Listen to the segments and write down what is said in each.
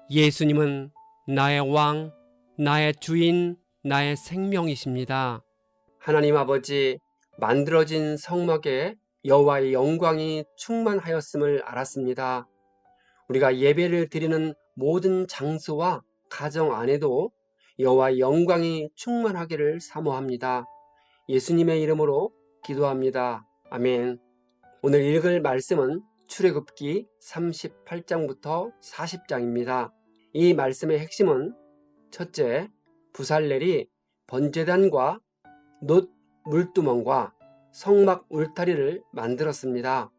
예수님은 나의 왕, 나의 주인, 나의 생명이십니다. 하나님 아버지, 만들어진 성막에 여호와의 영광이 충만하였음을 알았습니다. 우리가 예배를 드리는 모든 장소와 가정 안에도 여호와의 영광이 충만하기를 사모합니다. 예수님의 이름으로 기도합니다. 아멘. 오늘 읽을 말씀은 출애굽기 38장부터 40장입니다. 이 말씀의 핵심은 첫째, 부살렐이 번제단과 놋 물두멍과 성막 울타리를 만들었습니다.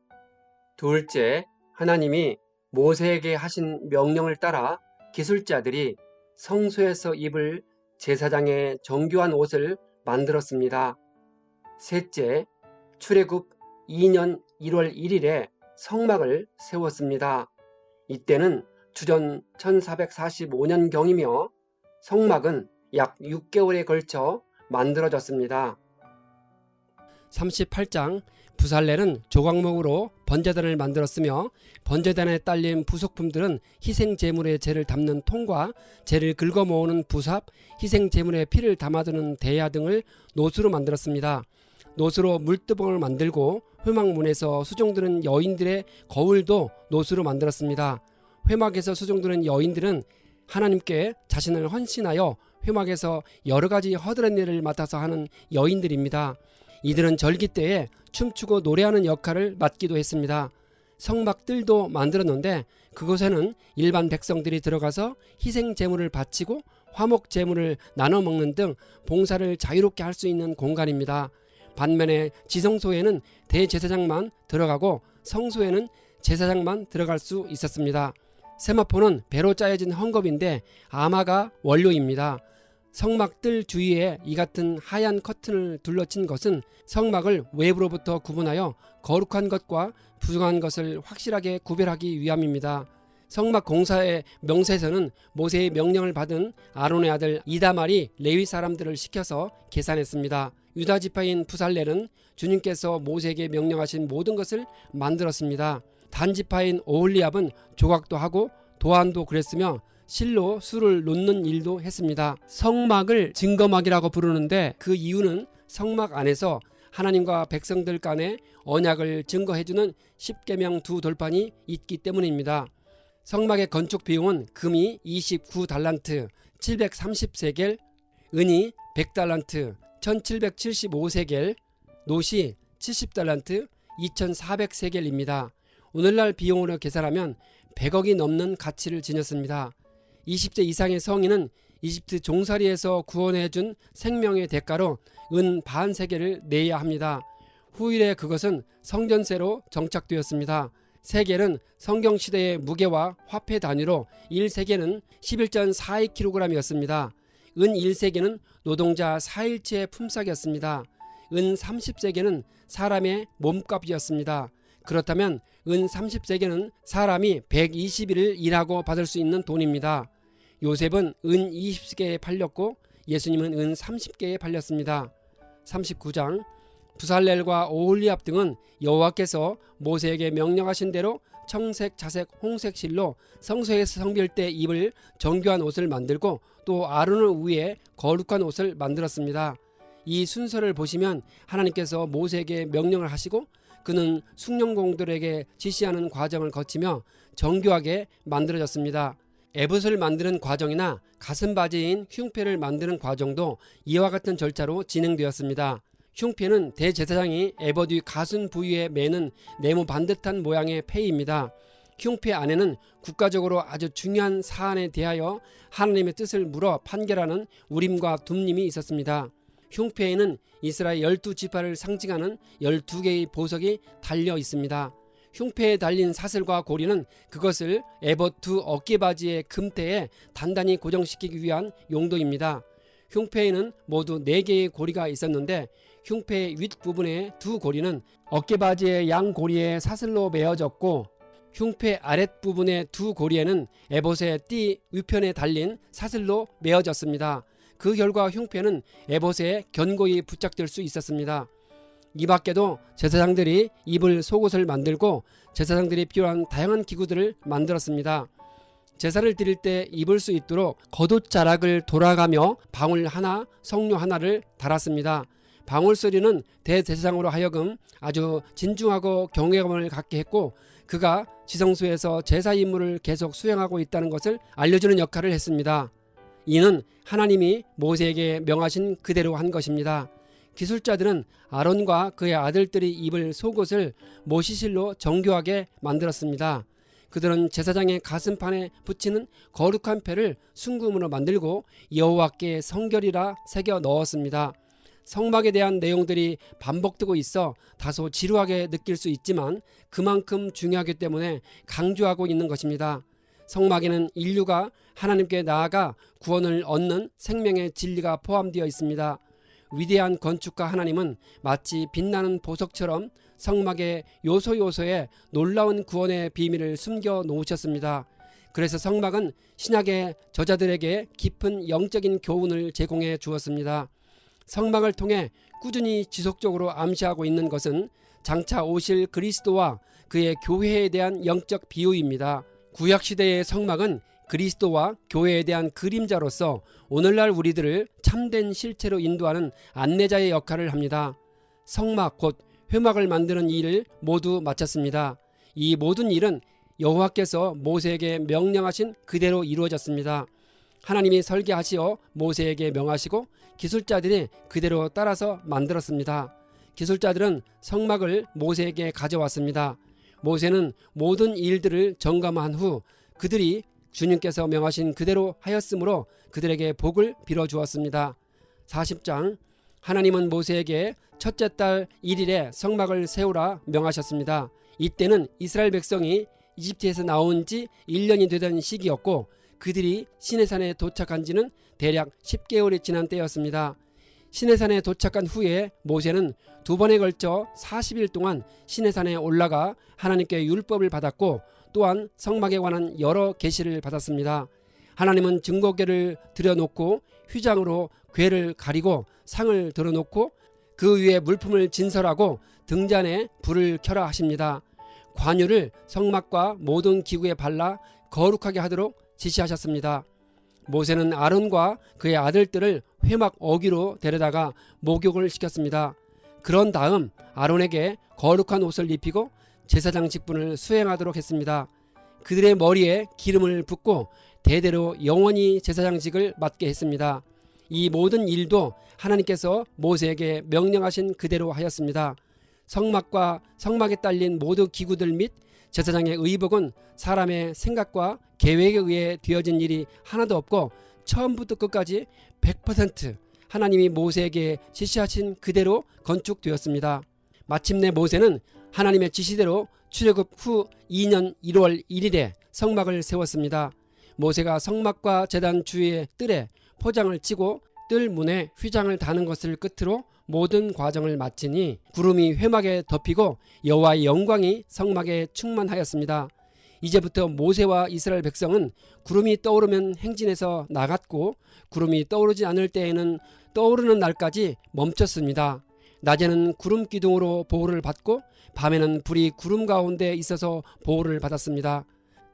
둘째, 하나님이 모세에게 하신 명령을 따라 기술자들이 성소에서 입을 제사장의 정교한 옷을 만들었습니다. 셋째, 출애굽 2년 1월 1일에 성막을 세웠습니다. 이때는 주전 1445년경이며 성막은 약 6개월에 걸쳐 만들어졌습니다. 38장 부살렐은 조각목으로 번제단을 만들었으며 번제단에 딸린 부속품들은 희생제물의 재를 담는 통과 재를 긁어 모으는 부삽, 희생제물의 피를 담아두는 대야 등을 놋으로 만들었습니다. 놋으로 물두멍을 만들고 회막문에서 수종드는 여인들의 거울도 놋으로 만들었습니다. 회막에서 수종드는 여인들은 하나님께 자신을 헌신하여 회막에서 여러가지 허드렛 일을 맡아서 하는 여인들입니다. 이들은 절기 때에 춤추고 노래하는 역할을 맡기도 했습니다. 성막들도 만들었는데 그곳에는 일반 백성들이 들어가서 희생 제물을 바치고 화목 제물을 나눠 먹는 등 봉사를 자유롭게 할 수 있는 공간입니다. 반면에 지성소에는 대제사장만 들어가고 성소에는 제사장만 들어갈 수 있었습니다. 세마포는 배로 짜여진 헝겊인데 아마가 원료입니다. 성막 뜰 주위에 이 같은 하얀 커튼을 둘러친 것은 성막을 외부로부터 구분하여 거룩한 것과 부정한 것을 확실하게 구별하기 위함입니다. 성막 공사의 명세에서는 모세의 명령을 받은 아론의 아들 이다말이 레위 사람들을 시켜서 계산했습니다. 유다 지파인 부살렐은 주님께서 모세에게 명령하신 모든 것을 만들었습니다. 단 지파인 오홀리압은 조각도 하고 도안도 그랬으며 실로 수를 놓는 일도 했습니다. 성막을 증거막이라고 부르는데 그 이유는 성막 안에서 하나님과 백성들 간의 언약을 증거해주는 십계명 두 돌판이 있기 때문입니다. 성막의 건축 비용은 금이 29달란트 730세겔, 은이 100달란트 1775세겔, 놋이 70달란트 2400세겔입니다. 오늘날 비용으로 계산하면 100억이 넘는 가치를 지녔습니다. 20세 이상의 성인은 이집트 종살이에서 구원해준 생명의 대가로 은 반세겔을 내야 합니다. 후일에 그것은 성전세로 정착되었습니다. 세겔은 성경시대의 무게와 화폐 단위로 1세겔은 11.42kg이었습니다. 은 1세겔은 노동자 4일치의 품삯이었습니다. 은 30세겔은 사람의 몸값이었습니다. 그렇다면 은 30세겔은 사람이 120일을 일하고 받을 수 있는 돈입니다. 요셉은 은 20개에 팔렸고 예수님은 은 30개에 팔렸습니다. 39장 부살렐과 오홀리압 등은 여호와께서 모세에게 명령하신 대로 청색, 자색, 홍색 실로 성소에서 성별 때 입을 정교한 옷을 만들고 또 아론을 위해 거룩한 옷을 만들었습니다. 이 순서를 보시면 하나님께서 모세에게 명령을 하시고 그는 숭령공들에게 지시하는 과정을 거치며 정교하게 만들어졌습니다. 에봇을 만드는 과정이나 가슴바지인 흉패를 만드는 과정도 이와 같은 절차로 진행되었습니다. 흉패는 대제사장이 에봇 위 가슴 부위에 매는 네모 반듯한 모양의 패입니다. 흉패 안에는 국가적으로 아주 중요한 사안에 대하여 하나님의 뜻을 물어 판결하는 우림과 둠림이 있었습니다. 흉패에는 이스라엘 12지파를 상징하는 12개의 보석이 달려 있습니다. 흉패에 달린 사슬과 고리는 그것을 에봇 두 어깨바지의 금대에 단단히 고정시키기 위한 용도입니다. 흉패에는 모두 4개의 고리가 있었는데 흉패 윗부분의 두 고리는 어깨바지의 양 고리에 사슬로 메어졌고 흉패 아랫부분의 두 고리에는 에봇의 띠 위편에 달린 사슬로 메어졌습니다. 그 결과 흉패는 에봇에 견고히 부착될 수 있었습니다. 이 밖에도 제사장들이 입을 속옷을 만들고 제사장들이 필요한 다양한 기구들을 만들었습니다. 제사를 드릴 때 입을 수 있도록 겉옷자락을 돌아가며 방울 하나, 석류 하나를 달았습니다. 방울 소리는 대제사장으로 하여금 아주 진중하고 경외감을 갖게 했고, 그가 지성소에서 제사 임무를 계속 수행하고 있다는 것을 알려주는 역할을 했습니다. 이는 하나님이 모세에게 명하신 그대로 한 것입니다. 기술자들은 아론과 그의 아들들이 입을 속옷을 모시실로 정교하게 만들었습니다. 그들은 제사장의 가슴판에 붙이는 거룩한 패를 순금으로 만들고 여호와께 성결이라 새겨 넣었습니다. 성막에 대한 내용들이 반복되고 있어 다소 지루하게 느낄 수 있지만 그만큼 중요하기 때문에 강조하고 있는 것입니다. 성막에는 인류가 하나님께 나아가 구원을 얻는 생명의 진리가 포함되어 있습니다. 위대한 건축가 하나님은 마치 빛나는 보석처럼 성막의 요소요소에 놀라운 구원의 비밀을 숨겨 놓으셨습니다. 그래서 성막은 신약의 저자들에게 깊은 영적인 교훈을 제공해 주었습니다. 성막을 통해 꾸준히 지속적으로 암시하고 있는 것은 장차 오실 그리스도와 그의 교회에 대한 영적 비유입니다. 구약시대의 성막은 그리스도와 교회에 대한 그림자로서 오늘날 우리들을 참된 실체로 인도하는 안내자의 역할을 합니다. 성막 곧 회막을 만드는 일을 모두 마쳤습니다. 이 모든 일은 여호와께서 모세에게 명령하신 그대로 이루어졌습니다. 하나님이 설계하시어 모세에게 명하시고 기술자들이 그대로 따라서 만들었습니다. 기술자들은 성막을 모세에게 가져왔습니다. 모세는 모든 일들을 점검한 후 그들이 주님께서 명하신 그대로 하였으므로 그들에게 복을 빌어주었습니다. 40장 하나님은 모세에게 첫째 달 1일에 성막을 세우라 명하셨습니다. 이때는 이스라엘 백성이 이집트에서 나온 지 1년이 되던 시기였고 그들이 시내산에 도착한 지는 대략 10개월이 지난 때였습니다. 시내산에 도착한 후에 모세는 두 번에 걸쳐 40일 동안 시내산에 올라가 하나님께 율법을 받았고 또한 성막에 관한 여러 계시를 받았습니다. 하나님은 증거궤를 들여놓고 휘장으로 궤를 가리고 상을 들어놓고 그 위에 물품을 진설하고 등잔에 불을 켜라 하십니다. 관유를 성막과 모든 기구에 발라 거룩하게 하도록 지시하셨습니다. 모세는 아론과 그의 아들들을 회막 어귀로 데려다가 목욕을 시켰습니다. 그런 다음 아론에게 거룩한 옷을 입히고 제사장 직분을 수행하도록 했습니다. 그들의 머리에 기름을 붓고 대대로 영원히 제사장직을 맡게 했습니다. 이 모든 일도 하나님께서 모세에게 명령하신 그대로 하였습니다. 성막과 성막에 딸린 모든 기구들 및 제사장의 의복은 사람의 생각과 계획에 의해 되어진 일이 하나도 없고 처음부터 끝까지 100% 하나님이 모세에게 지시하신 그대로 건축되었습니다. 마침내 모세는 하나님의 지시대로 출애굽 후 2년 1월 1일에 성막을 세웠습니다. 모세가 성막과 제단 주위의 뜰에 포장을 치고 뜰 문에 휘장을 다는 것을 끝으로 모든 과정을 마치니 구름이 회막에 덮이고 여호와의 영광이 성막에 충만하였습니다. 이제부터 모세와 이스라엘 백성은 구름이 떠오르면 행진해서 나갔고 구름이 떠오르지 않을 때에는 떠오르는 날까지 멈췄습니다. 낮에는 구름 기둥으로 보호를 받고 밤에는 불이 구름 가운데 있어서 보호를 받았습니다.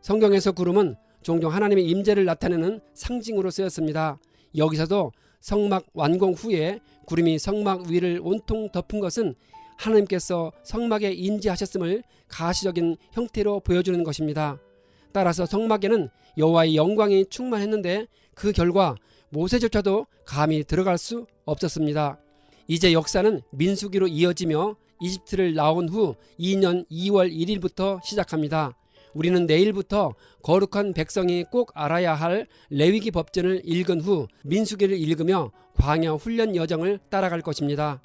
성경에서 구름은 종종 하나님의 임재를 나타내는 상징으로 쓰였습니다. 여기서도 성막 완공 후에 구름이 성막 위를 온통 덮은 것은 하나님께서 성막에 임재하셨음을 가시적인 형태로 보여주는 것입니다. 따라서 성막에는 여호와의 영광이 충만했는데 그 결과 모세조차도 감히 들어갈 수 없었습니다. 이제 역사는 민수기로 이어지며 이집트를 나온 후 2년 2월 1일부터 시작합니다. 우리는 내일부터 거룩한 백성이 꼭 알아야 할 레위기 법전을 읽은 후 민수기를 읽으며 광야 훈련 여정을 따라갈 것입니다.